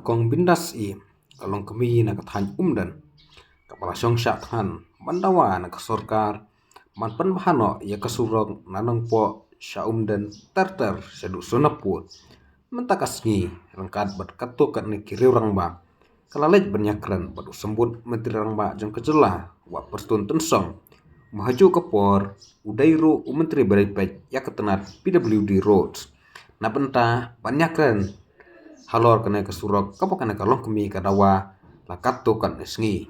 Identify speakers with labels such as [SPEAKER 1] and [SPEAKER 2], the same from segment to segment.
[SPEAKER 1] kong bindas i kalong kemi na kathan umdan kapala syong syak than bandawa na kasorkar man pan bahano ya kasurong nanong po sya umdan terter sedu sunaput mentakas ngi rangkat bat katukat ni kiri orang ba kalalej banyakran batu sembut menteri orang ba jong kejela wa perstun tensong maju kepor udairu menteri beripet ya ketenat PWD roads na benta banyakran halor kena kesurok kapo kena kalong kemi kadawa lakato kan esngi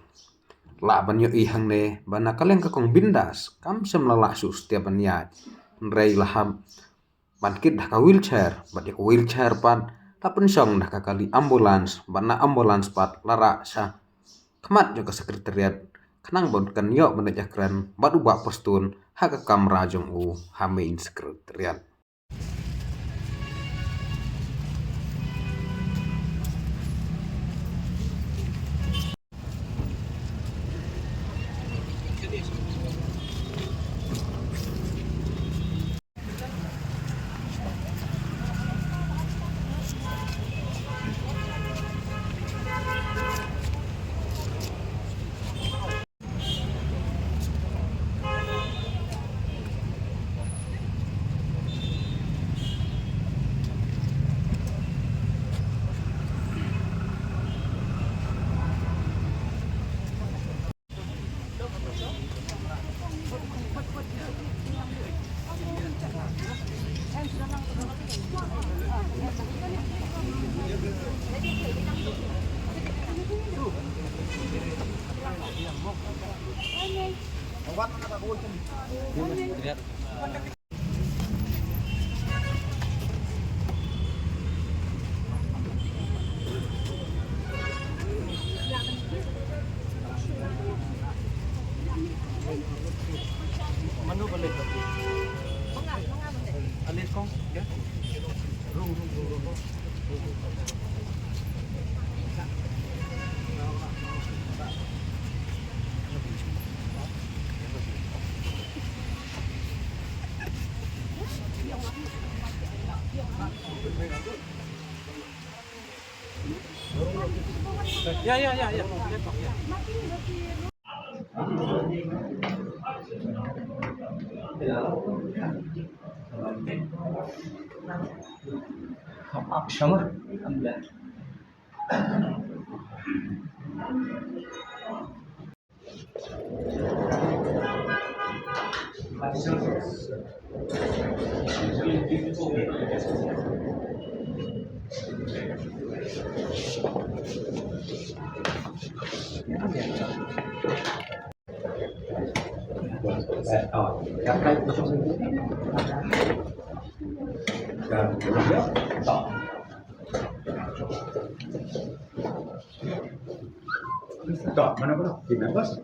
[SPEAKER 1] la banyo ihang ne bana kaleng kakong bindas kam sem lala su setiap banyat nrei laham bankit dah ka wheelchair bat ya wheelchair pan tapen song dah ka kali ambulans bana ambulans pat lara sa kemat jo ke sekretariat kenang bon kan yo menajakran batu bak postun haka kamera jong u hamein sekretariat.
[SPEAKER 2] Manu boleh tak? Alis kong, ya? Rung. Ya.
[SPEAKER 3] Akşamı alhamdulillah.
[SPEAKER 4] Dot mana bro? Gimana bos?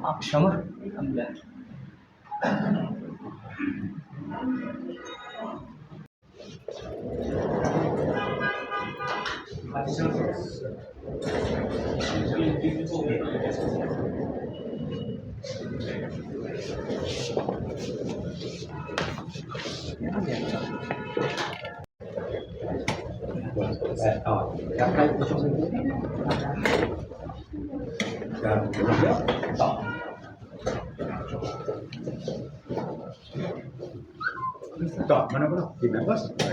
[SPEAKER 3] Akşamı alhamdulillah.
[SPEAKER 4] Dot mana bro? Gimana bos?